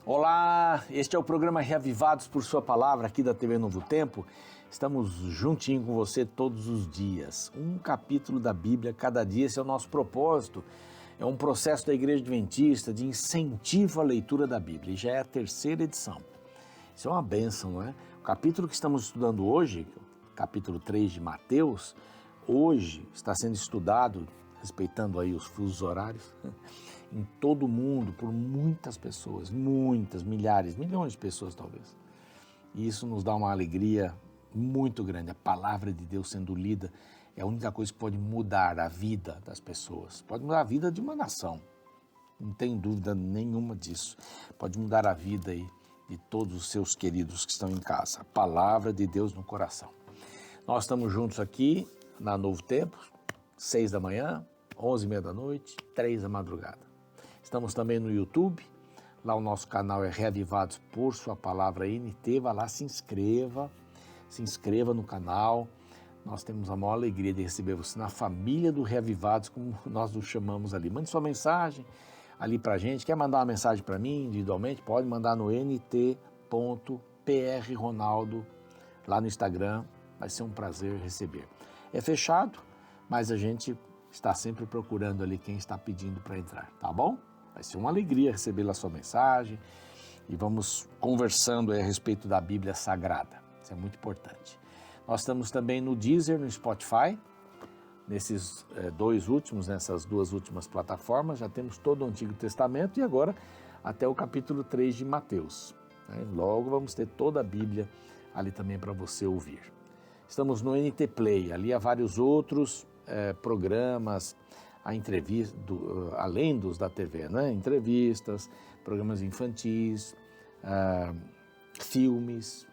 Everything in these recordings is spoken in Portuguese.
Olá, este é o programa Reavivados por Sua Palavra aqui da TV Novo Tempo. Estamos juntinho com você todos os dias. Um capítulo da Bíblia cada dia, esse é o nosso propósito. É um processo da Igreja Adventista de incentivo à leitura da Bíblia. E já é a terceira edição. Isso é uma bênção, não é? O capítulo que estamos estudando hoje, capítulo 3 de Mateus, hoje está sendo estudado, respeitando aí os fusos horários, em todo o mundo, por muitas pessoas, muitas, milhares, milhões de pessoas talvez. E isso nos dá uma alegria muito grande. A palavra de Deus sendo lida é a única coisa que pode mudar a vida das pessoas. Pode mudar a vida de uma nação, não tem dúvida nenhuma disso. Pode mudar a vida aí de todos os seus queridos que estão em casa. A palavra de Deus no coração. Nós estamos juntos aqui na Novo Tempo, 6 da manhã, 11h30 da noite, 3 da madrugada. Estamos também no YouTube, lá o nosso canal é Reavivados por Sua Palavra NT, vá lá, se inscreva no canal. Nós temos a maior alegria de receber você na família do Reavivados, como nós nos chamamos ali. Mande sua mensagem ali pra gente, quer mandar uma mensagem para mim individualmente, pode mandar no nt.prronaldo, lá no Instagram, vai ser um prazer receber. É fechado, mas a gente está sempre procurando ali quem está pedindo para entrar, tá bom? Vai ser uma alegria receber a sua mensagem e vamos conversando aí a respeito da Bíblia Sagrada. Isso é muito importante. Nós estamos também no Deezer, no Spotify, nessas duas últimas plataformas, já temos todo o Antigo Testamento e agora até o capítulo 3 de Mateus. Logo vamos ter toda a Bíblia ali também para você ouvir. Estamos no NT Play, ali há vários outros programas, a entrevista, além dos da TV, né? Entrevistas, programas infantis, filmes,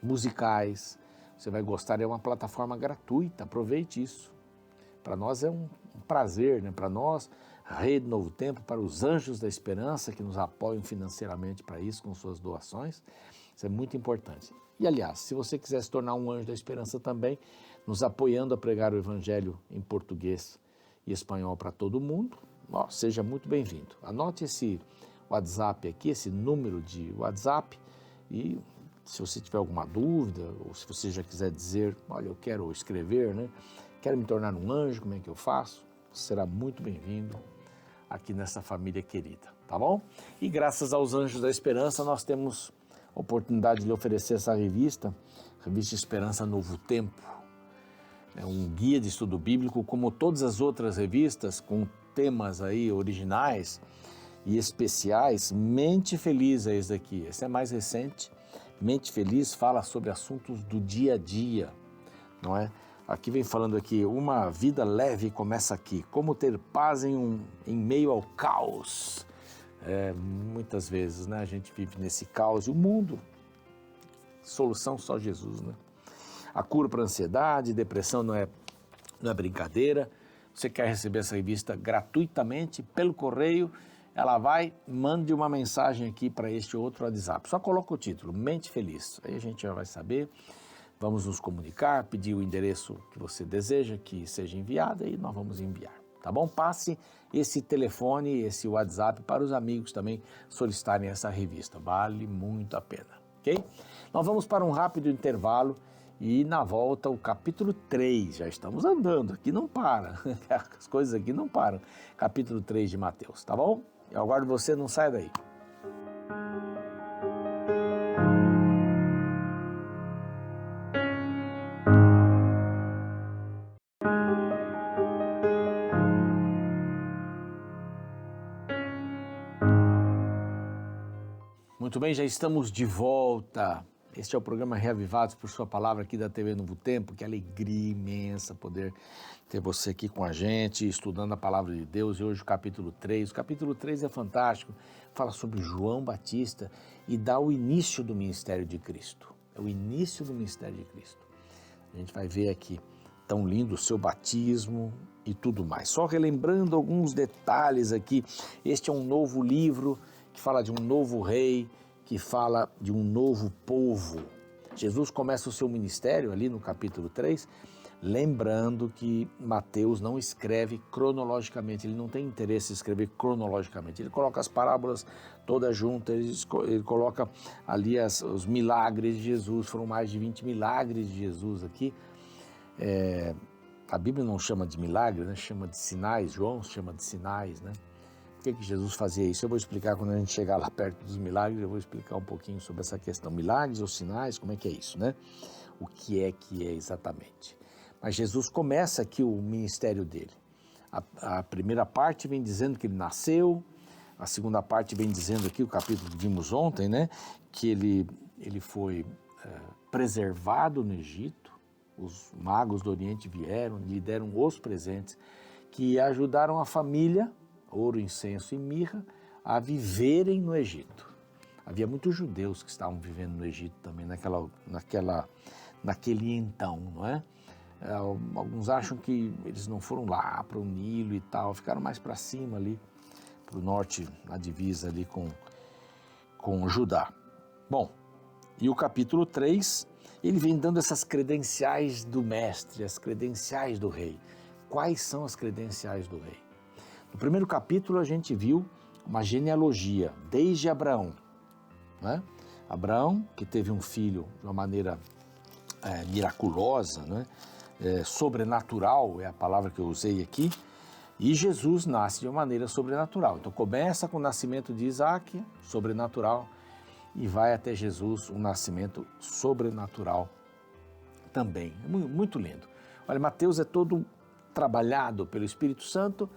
musicais. Você vai gostar, é uma plataforma gratuita, aproveite isso. Para nós é um prazer, né? Para nós, Rede Novo Tempo, para os Anjos da Esperança, que nos apoiam financeiramente para isso, com suas doações. Isso é muito importante. E, aliás, se você quiser se tornar um Anjo da Esperança também, nos apoiando a pregar o Evangelho em português e espanhol para todo mundo, seja muito bem-vindo. Anote esse WhatsApp aqui, esse número de WhatsApp, e se você tiver alguma dúvida, ou se você já quiser dizer, olha, eu quero escrever, né? Quero me tornar um anjo, como é que eu faço? Será muito bem-vindo aqui nessa família querida, tá bom? E graças aos Anjos da Esperança, nós temos a oportunidade de lhe oferecer essa revista Esperança Novo Tempo. É um guia de estudo bíblico, como todas as outras revistas, com temas aí originais e especiais. Mente Feliz é esse daqui, esse é mais recente. Mente Feliz fala sobre assuntos do dia a dia, não é? Aqui vem falando aqui, uma vida leve começa aqui, como ter paz em meio ao caos. Muitas vezes, né, a gente vive nesse caos e o mundo, solução só Jesus, né? A cura para ansiedade, depressão não é brincadeira. Você quer receber essa revista gratuitamente pelo correio, ela vai, mande uma mensagem aqui para este outro WhatsApp. Só coloca o título, Mente Feliz. Aí a gente já vai saber, vamos nos comunicar, pedir o endereço que você deseja que seja enviado e nós vamos enviar. Tá bom? Passe esse telefone, esse WhatsApp para os amigos também solicitarem essa revista. Vale muito a pena, ok? Nós vamos para um rápido intervalo e na volta o capítulo 3. Já estamos andando, aqui não para. As coisas aqui não param. Capítulo 3 de Mateus, tá bom? Eu aguardo você, não saia daí. Muito bem, já estamos de volta. Este é o programa Reavivados por Sua Palavra aqui da TV Novo Tempo. Que alegria imensa poder ter você aqui com a gente, estudando a Palavra de Deus. E hoje o capítulo 3. O capítulo 3 é fantástico. Fala sobre João Batista e dá o início do ministério de Cristo. É o início do ministério de Cristo. A gente vai ver aqui, tão lindo o seu batismo e tudo mais. Só relembrando alguns detalhes aqui. Este é um novo livro que fala de um novo rei, que fala de um novo povo. Jesus começa o seu ministério ali no capítulo 3, Lembrando que Mateus não escreve cronologicamente, ele não tem interesse em escrever cronologicamente. Ele coloca as parábolas todas juntas, ele coloca ali os milagres de Jesus, foram mais de 20 milagres de Jesus aqui. A Bíblia não chama de milagre, né? Chama de sinais, João chama de sinais, né? Por que Jesus fazia isso? Eu vou explicar quando a gente chegar lá perto dos milagres, eu vou explicar um pouquinho sobre essa questão. Milagres ou sinais, como é que é isso, né? O que é exatamente. Mas Jesus começa aqui o ministério dele. A primeira parte vem dizendo que ele nasceu, a segunda parte vem dizendo aqui, o capítulo que vimos ontem, né? Que ele foi preservado no Egito, os magos do Oriente vieram, lhe deram os presentes que ajudaram a família, ouro, incenso e mirra, a viverem no Egito. Havia muitos judeus que estavam vivendo no Egito também, naquele então, não é? Alguns acham que eles não foram lá para o Nilo e tal, ficaram mais para cima ali, para o norte, na divisa ali com Judá. Bom, e o capítulo 3, ele vem dando essas credenciais do mestre, as credenciais do rei. Quais são as credenciais do rei? No primeiro capítulo a gente viu uma genealogia, desde Abraão, né? Abraão, que teve um filho de uma maneira miraculosa, né? Sobrenatural é a palavra que eu usei aqui, e Jesus nasce de uma maneira sobrenatural. Então começa com o nascimento de Isaac, sobrenatural, e vai até Jesus, um nascimento sobrenatural também. É muito lindo. Olha, Mateus é todo trabalhado pelo Espírito Santo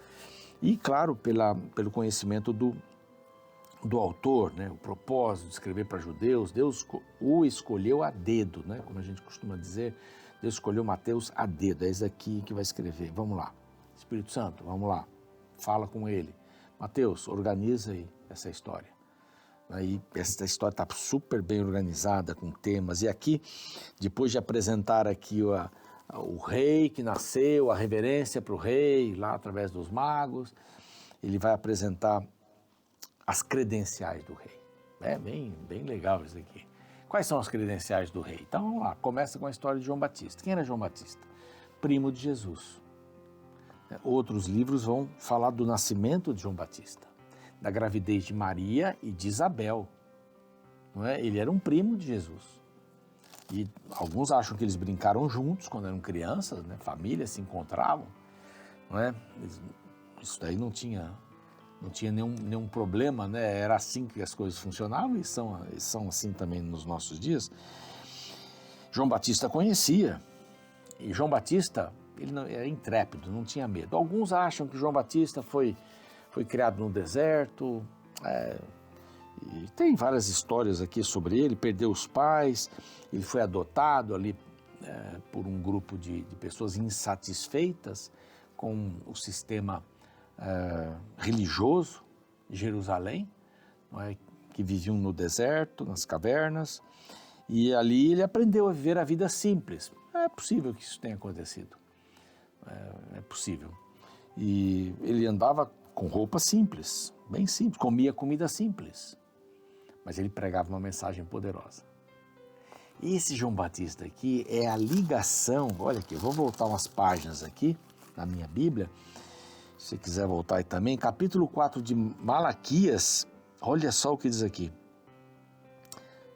e, claro, pelo conhecimento do autor, né? O propósito de escrever para judeus. Deus o escolheu a dedo, né? Como a gente costuma dizer, Deus escolheu Mateus a dedo. É esse aqui que vai escrever. Vamos lá. Espírito Santo, vamos lá. Fala com ele. Mateus, organiza aí essa história. Aí, essa história está super bem organizada, com temas. E aqui, depois de apresentar aqui o rei que nasceu, a reverência para o rei, lá através dos magos, ele vai apresentar as credenciais do rei. É bem legal isso aqui. Quais são as credenciais do rei? Então, vamos lá. Começa com a história de João Batista. Quem era João Batista? Primo de Jesus. Outros livros vão falar do nascimento de João Batista, da gravidez de Maria e de Isabel. Não é? Ele era um primo de Jesus. E alguns acham que eles brincaram juntos quando eram crianças, né? Famílias se encontravam. Não é? Isso daí não tinha nenhum problema, né? Era assim que as coisas funcionavam e são assim também nos nossos dias. João Batista conhecia. E João Batista, ele não, era intrépido, não tinha medo. Alguns acham que João Batista foi criado no deserto, e tem várias histórias aqui sobre ele. Perdeu os pais, ele foi adotado ali por um grupo de pessoas insatisfeitas com o sistema religioso de Jerusalém, não é? Que viviam no deserto, nas cavernas, e ali ele aprendeu a viver a vida simples. É possível que isso tenha acontecido, é possível. E ele andava com roupa simples, bem simples, comia comida simples, mas ele pregava uma mensagem poderosa. E esse João Batista aqui é a ligação, olha aqui, eu vou voltar umas páginas aqui na minha Bíblia, se você quiser voltar aí também, capítulo 4 de Malaquias, olha só o que diz aqui,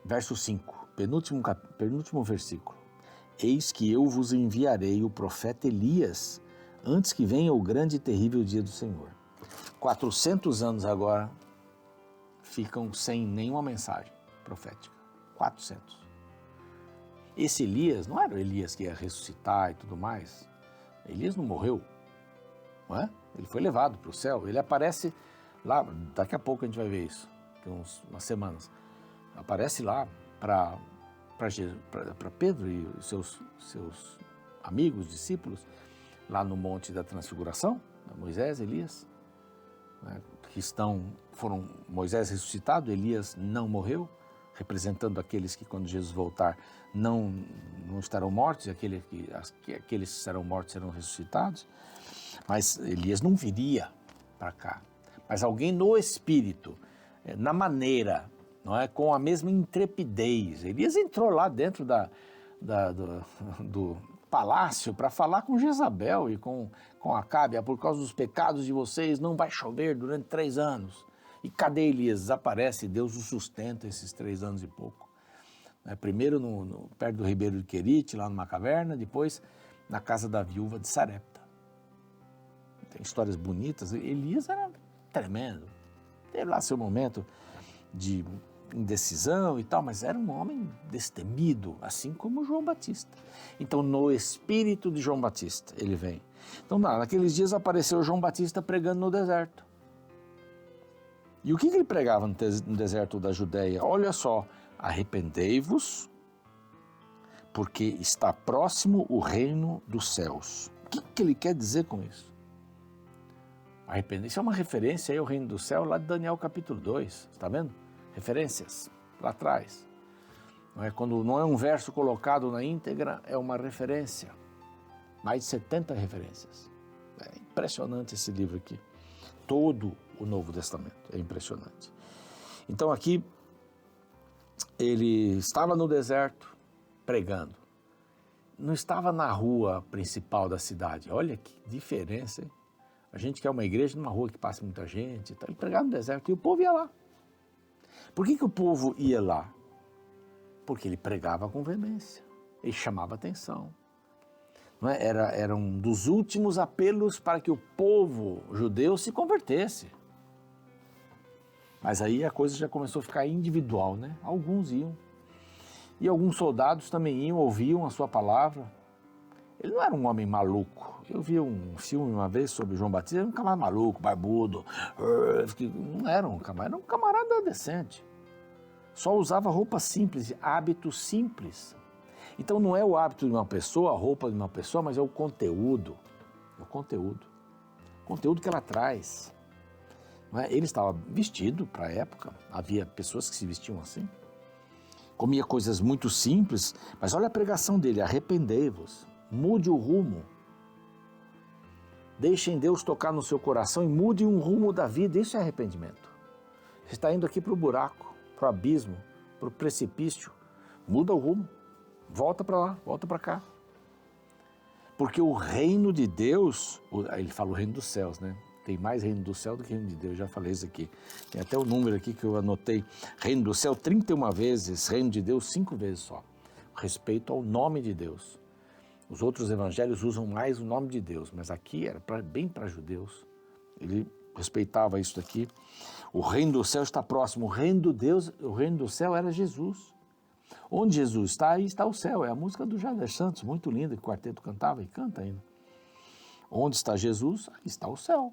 verso 5, penúltimo versículo. Eis que eu vos enviarei o profeta Elias, antes que venha o grande e terrível dia do Senhor. 400 anos agora ficam sem nenhuma mensagem profética. 400. Esse Elias, não era o Elias que ia ressuscitar e tudo mais. Elias não morreu, não é? Ele foi levado para o céu. Ele aparece lá, daqui a pouco a gente vai ver isso, tem umas semanas. Aparece lá para Pedro e os seus amigos, discípulos, lá no Monte da Transfiguração, Moisés, Elias, né, foram Moisés ressuscitado, Elias não morreu, representando aqueles que quando Jesus voltar não estarão mortos, e aqueles que serão mortos serão ressuscitados, mas Elias não viria para cá, mas alguém no espírito, na maneira, não é, com a mesma intrepidez. Elias entrou lá dentro do palácio para falar com Jezabel e com Acabe. Por causa dos pecados de vocês não vai chover durante 3 anos. E cadê Elias? Desaparece, Deus o sustenta esses 3 anos e pouco. Primeiro perto do ribeiro de Querite, lá numa caverna, depois na casa da viúva de Sarepta. Tem histórias bonitas. Elias era tremendo. Teve lá seu momento de indecisão e tal, mas era um homem destemido, assim como João Batista. Então, no espírito de João Batista, ele vem. Então, naqueles dias apareceu João Batista pregando no deserto. E o que ele pregava no deserto da Judéia? Olha só, arrependei-vos, porque está próximo o reino dos céus. O que ele quer dizer com isso? Arrependei-vos, isso é uma referência aí ao reino do céu, lá de Daniel capítulo 2, está vendo? Referências, lá atrás. Quando não é um verso colocado na íntegra, é uma referência. Mais de 70 referências. É impressionante esse livro aqui. Todo o Novo Testamento, é impressionante. Então aqui, ele estava no deserto, pregando. Não estava na rua principal da cidade. Olha que diferença, hein? A gente quer uma igreja numa rua que passa muita gente. Então ele pregava no deserto e o povo ia lá. Por que o povo ia lá? Porque ele pregava com veemência, ele chamava atenção. Era um dos últimos apelos para que o povo judeu se convertesse. Mas aí a coisa já começou a ficar individual, né? Alguns iam. E alguns soldados também iam, ouviam a sua palavra. Ele não era um homem maluco. Eu vi um filme uma vez sobre João Batista, era um camarada maluco, barbudo. Não era um camarada decente. Só usava roupa simples, hábitos simples. Então não é o hábito de uma pessoa, a roupa de uma pessoa, mas é o conteúdo. É o conteúdo. O conteúdo que ela traz. Ele estava vestido para a época, havia pessoas que se vestiam assim. Comia coisas muito simples, mas olha a pregação dele, arrependei-vos, mude o rumo. Deixem Deus tocar no seu coração e mude um rumo da vida, isso é arrependimento. Você está indo aqui para o buraco, para o abismo, para o precipício, muda o rumo, volta para lá, volta para cá. Porque o reino de Deus, ele fala o reino dos céus, né? Tem mais reino do céu do que reino de Deus, já falei isso aqui. Tem até o número aqui que eu anotei, reino do céu 31 vezes, reino de Deus 5 vezes só. Respeito ao nome de Deus. Os outros evangelhos usam mais o nome de Deus, mas aqui era bem para judeus. Ele respeitava isso daqui. O reino do céu está próximo. O reino de Deus, o reino do céu era Jesus. Onde Jesus está, aí está o céu. É a música do Jader Santos, muito linda, que o quarteto cantava e canta ainda. Onde está Jesus, aí está o céu.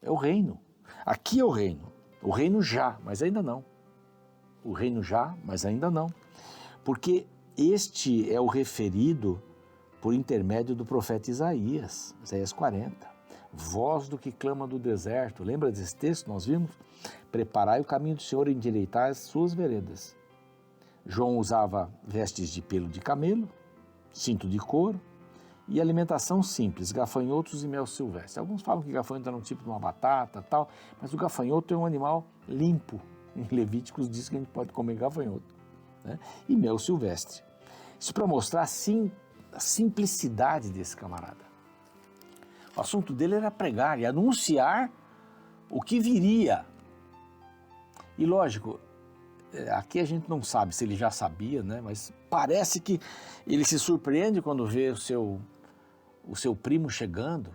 É o reino. Aqui é o reino. O reino já, mas ainda não. O reino já, mas ainda não. Porque este é o referido por intermédio do profeta Isaías 40. Voz do que clama do deserto. Lembra desse texto que nós vimos? Preparai o caminho do Senhor e endireitai as suas veredas. João usava vestes de pelo de camelo, cinto de couro e alimentação simples, gafanhotos e mel silvestre. Alguns falam que gafanhoto era um tipo de uma batata, tal, mas o gafanhoto é um animal limpo. Em Levíticos diz que a gente pode comer gafanhoto, né? E mel silvestre. Isso para mostrar, sim, a simplicidade desse camarada. O assunto dele era pregar e anunciar o que viria. E lógico, aqui a gente não sabe se ele já sabia, né? Mas parece que ele se surpreende quando vê o seu primo chegando.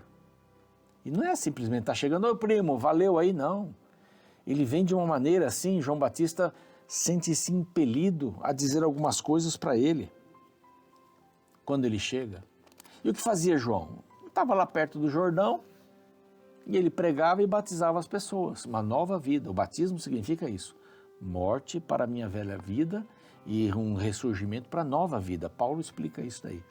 E não é simplesmente, está chegando, ô primo, valeu aí, não. Ele vem de uma maneira assim, João Batista sente-se impelido a dizer algumas coisas para ele quando ele chega. E o que fazia João? Estava lá perto do Jordão e ele pregava e batizava as pessoas, uma nova vida. O batismo significa isso, morte para a minha velha vida e um ressurgimento para a nova vida. Paulo explica isso daí.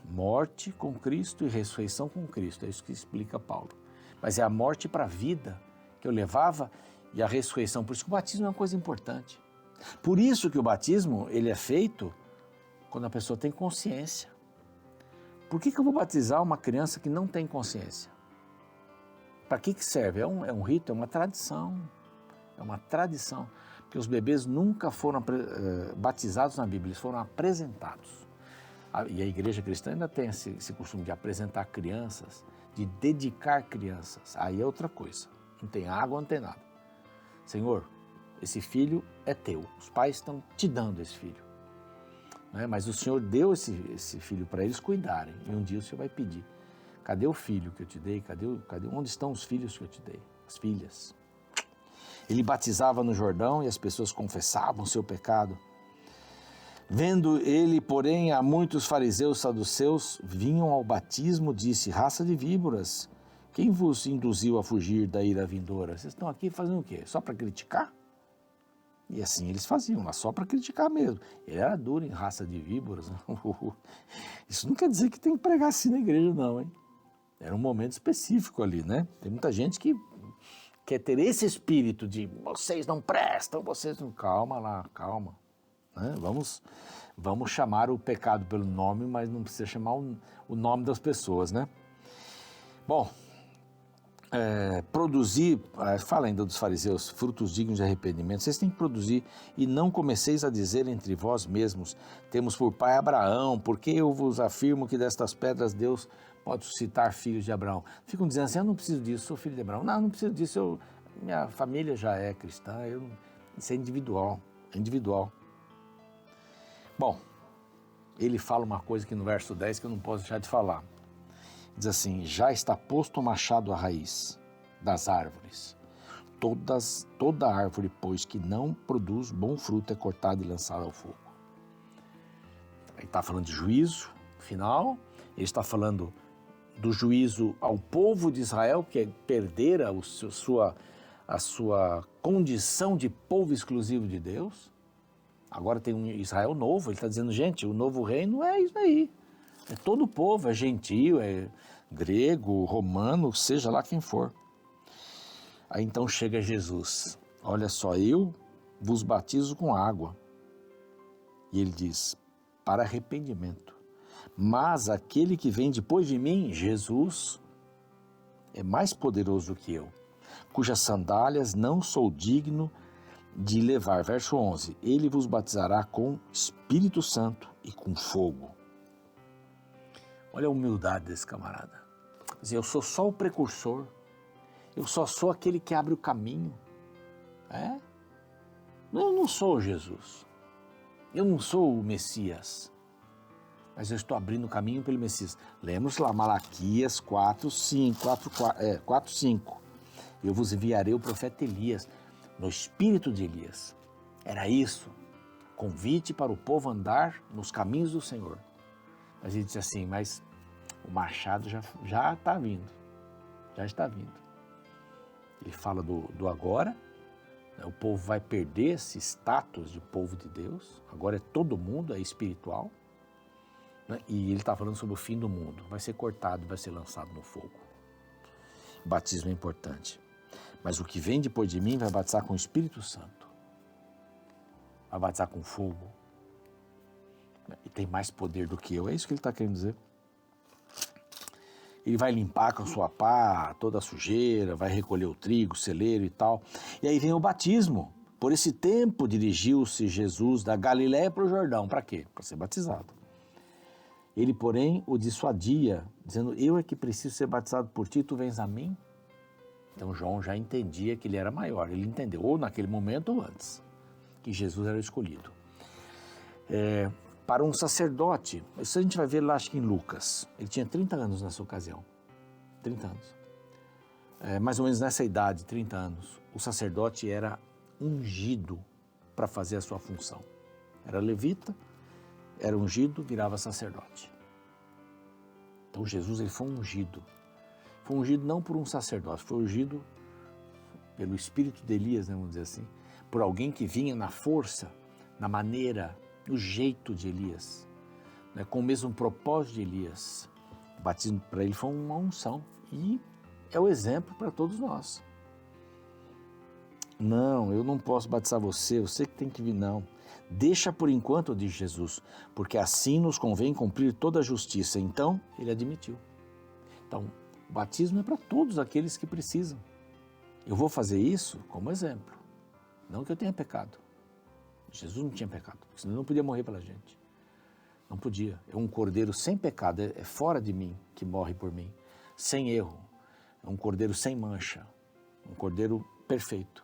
Morte com Cristo e ressurreição com Cristo, é isso que explica Paulo. Mas é a morte para a vida que eu levava e a ressurreição. Por isso que o batismo é uma coisa importante. Por isso que o batismo ele é feito quando a pessoa tem consciência. Por que eu vou batizar uma criança que não tem consciência? Para que serve? É um rito, é uma tradição. É uma tradição. Porque os bebês nunca foram batizados na Bíblia, eles foram apresentados. E a igreja cristã ainda tem esse costume de apresentar crianças, de dedicar crianças. Aí é outra coisa. Não tem água, não tem nada. Senhor, esse filho é teu. Os pais estão te dando esse filho. Né? Mas o Senhor deu esse filho para eles cuidarem. E um dia o Senhor vai pedir. Cadê o filho que eu te dei? Onde estão os filhos que eu te dei? As filhas. Ele batizava no Jordão e as pessoas confessavam o seu pecado. Vendo ele, porém, a muitos fariseus saduceus vinham ao batismo, disse: raça de víboras, quem vos induziu a fugir da ira vindoura? Vocês estão aqui fazendo o quê? Só para criticar? E assim eles faziam, mas só para criticar mesmo. Ele era duro em raça de víboras. Isso não quer dizer que tem que pregar assim na igreja, não, hein? Era um momento específico ali, né? Tem muita gente que quer ter esse espírito de vocês não prestam, vocês não... Calma lá, calma. Né? Vamos chamar o pecado pelo nome, mas não precisa chamar o nome das pessoas, né? Bom, produzir, fala ainda dos fariseus, frutos dignos de arrependimento, vocês têm que produzir e não comeceis a dizer entre vós mesmos, temos por pai Abraão, porque eu vos afirmo que destas pedras Deus pode suscitar filhos de Abraão. Ficam dizendo assim, eu não preciso disso, sou filho de Abraão. Não preciso disso, minha família já é cristã, isso é individual, Bom, ele fala uma coisa que no verso 10 que eu não posso deixar de falar. Diz assim, já está posto o machado à raiz das árvores. Toda árvore, pois, que não produz bom fruto é cortada e lançada ao fogo. Ele está falando de juízo final, ele está falando do juízo ao povo de Israel, que perdera a sua condição de povo exclusivo de Deus. Agora tem um Israel novo, ele está dizendo, gente, o novo reino é isso aí. É todo o povo, é gentio, é grego, romano, seja lá quem for. Aí então chega Jesus, olha só, eu vos batizo com água. E ele diz, para arrependimento. Mas aquele que vem depois de mim, Jesus, é mais poderoso que eu, cujas sandálias não sou digno de levar. Verso 11, ele vos batizará com Espírito Santo e com fogo. Olha a humildade desse camarada. Quer dizer, eu sou só o precursor, eu só sou aquele que abre o caminho. Eu não sou Jesus, eu não sou o Messias, mas eu estou abrindo o caminho pelo Messias. Lemos lá Malaquias 4:5. Eu vos enviarei o profeta Elias, no espírito de Elias. Era isso, convite para o povo andar nos caminhos do Senhor. Mas ele disse assim, mas o machado já está vindo, já está vindo. Ele fala do agora, né? O povo vai perder esse status de povo de Deus, agora é todo mundo, é espiritual, né? E ele está falando sobre o fim do mundo, vai ser cortado, vai ser lançado no fogo. O batismo é importante. Mas o que vem depois de mim vai batizar com o Espírito Santo. Vai batizar com fogo. E tem mais poder do que eu. É isso que ele está querendo dizer. Ele vai limpar com a sua pá toda a sujeira, vai recolher o trigo, o celeiro e tal. E aí vem o batismo. Por esse tempo dirigiu-se Jesus da Galiléia para o Jordão. Para quê? Para ser batizado. Ele, porém, o dissuadia, dizendo, eu é que preciso ser batizado por ti, tu vens a mim? Então João já entendia que ele era maior, ele entendeu, ou naquele momento ou antes, que Jesus era o escolhido. Para um sacerdote, isso a gente vai ver lá, acho que em Lucas, ele tinha 30 anos nessa ocasião, 30 anos. Mais ou menos nessa idade, 30 anos, o sacerdote era ungido para fazer a sua função. Era levita, era ungido, virava sacerdote. Então Jesus ele foi ungido. Foi ungido não por um sacerdote, foi ungido pelo espírito de Elias, né, vamos dizer assim, por alguém que vinha na força, na maneira, no jeito de Elias, né, com o mesmo propósito de Elias. O batismo para ele foi uma unção e é o exemplo para todos nós. Não, eu não posso batizar você que tem que vir, não. Deixa por enquanto, diz Jesus, porque assim nos convém cumprir toda a justiça. Então, ele admitiu. Então, o batismo é para todos aqueles que precisam. Eu vou fazer isso como exemplo. Não que eu tenha pecado. Jesus não tinha pecado, senão ele não podia morrer pela gente. Não podia. É um cordeiro sem pecado, é fora de mim que morre por mim, sem erro. É um cordeiro sem mancha, um cordeiro perfeito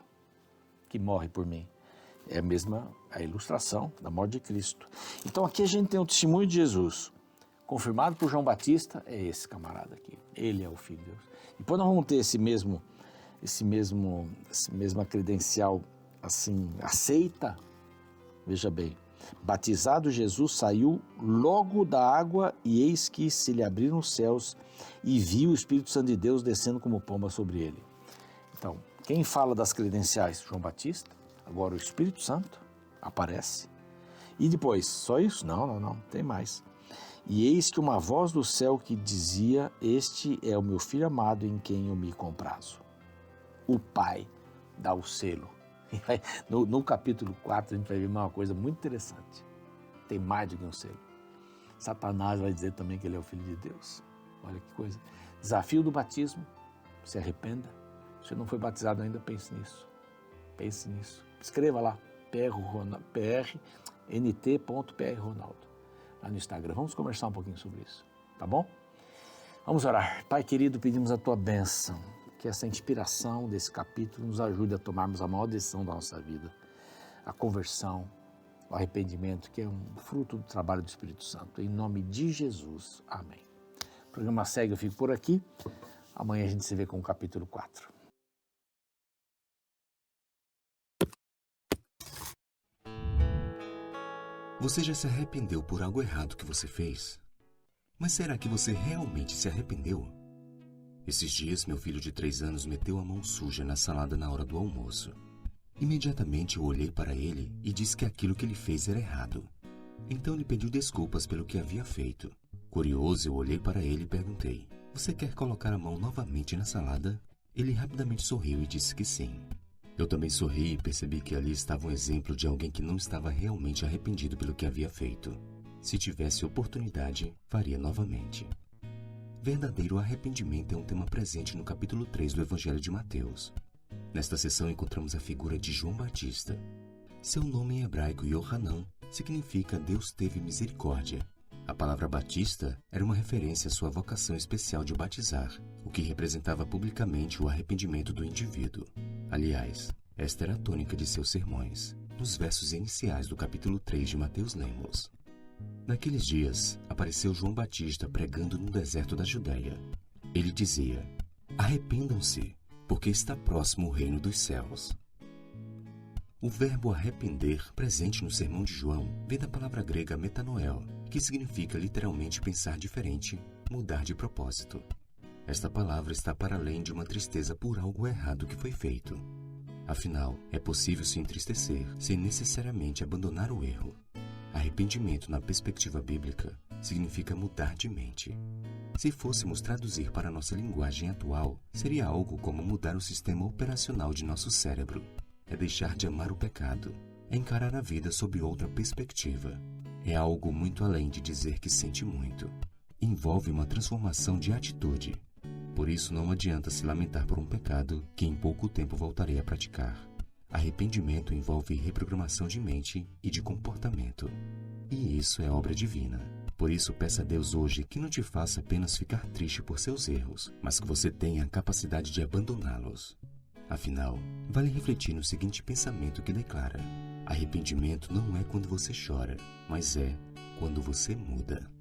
que morre por mim. É a mesma a ilustração da morte de Cristo. Então aqui a gente tem o testemunho de Jesus, confirmado por João Batista, é esse camarada aqui. Ele é o Filho de Deus. Depois nós vamos ter essa mesma credencial assim, aceita. Veja bem, batizado Jesus saiu logo da água e eis que se lhe abriram os céus e viu o Espírito Santo de Deus descendo como pomba sobre ele. Então, quem fala das credenciais? João Batista. Agora o Espírito Santo aparece. E depois, só isso? Não, tem mais. E eis que uma voz do céu que dizia, este é o meu filho amado em quem eu me comprazo. O Pai dá o selo. No capítulo 4 a gente vai ver uma coisa muito interessante. Tem mais do que um selo. Satanás vai dizer também que ele é o Filho de Deus. Olha que coisa. Desafio do batismo. Se arrependa. Se você não foi batizado ainda, pense nisso. Pense nisso. Escreva lá, prnt.prronaldo, lá no Instagram. Vamos conversar um pouquinho sobre isso, tá bom? Vamos orar. Pai querido, pedimos a tua bênção, que essa inspiração desse capítulo nos ajude a tomarmos a maior decisão da nossa vida, a conversão, o arrependimento, que é um fruto do trabalho do Espírito Santo. Em nome de Jesus, amém. O programa segue, eu fico por aqui. Amanhã a gente se vê com o capítulo 4. Você já se arrependeu por algo errado que você fez? Mas será que você realmente se arrependeu? Esses dias, meu filho de 3 anos meteu a mão suja na salada na hora do almoço. Imediatamente eu olhei para ele e disse que aquilo que ele fez era errado. Então ele pediu desculpas pelo que havia feito. Curioso, eu olhei para ele e perguntei: "Você quer colocar a mão novamente na salada?" Ele rapidamente sorriu e disse que sim. Eu também sorri e percebi que ali estava um exemplo de alguém que não estava realmente arrependido pelo que havia feito. Se tivesse oportunidade, faria novamente. Verdadeiro arrependimento é um tema presente no capítulo 3 do Evangelho de Mateus. Nesta seção encontramos a figura de João Batista. Seu nome em hebraico, Yohanan, significa Deus teve misericórdia. A palavra Batista era uma referência à sua vocação especial de batizar, o que representava publicamente o arrependimento do indivíduo. Aliás, esta era a tônica de seus sermões. Nos versos iniciais do capítulo 3 de Mateus lemos: Naqueles dias, apareceu João Batista pregando no deserto da Judéia. Ele dizia: Arrependam-se, porque está próximo o reino dos céus. O verbo arrepender, presente no sermão de João, vem da palavra grega metanoel, que significa literalmente pensar diferente, mudar de propósito. Esta palavra está para além de uma tristeza por algo errado que foi feito. Afinal, é possível se entristecer sem necessariamente abandonar o erro. Arrependimento, na perspectiva bíblica, significa mudar de mente. Se fôssemos traduzir para a nossa linguagem atual, seria algo como mudar o sistema operacional de nosso cérebro. É deixar de amar o pecado, é encarar a vida sob outra perspectiva. É algo muito além de dizer que sente muito. Envolve uma transformação de atitude. Por isso não adianta se lamentar por um pecado que em pouco tempo voltarei a praticar. Arrependimento envolve reprogramação de mente e de comportamento. E isso é obra divina. Por isso peça a Deus hoje que não te faça apenas ficar triste por seus erros, mas que você tenha a capacidade de abandoná-los. Afinal, vale refletir no seguinte pensamento que declara: arrependimento não é quando você chora, mas é quando você muda.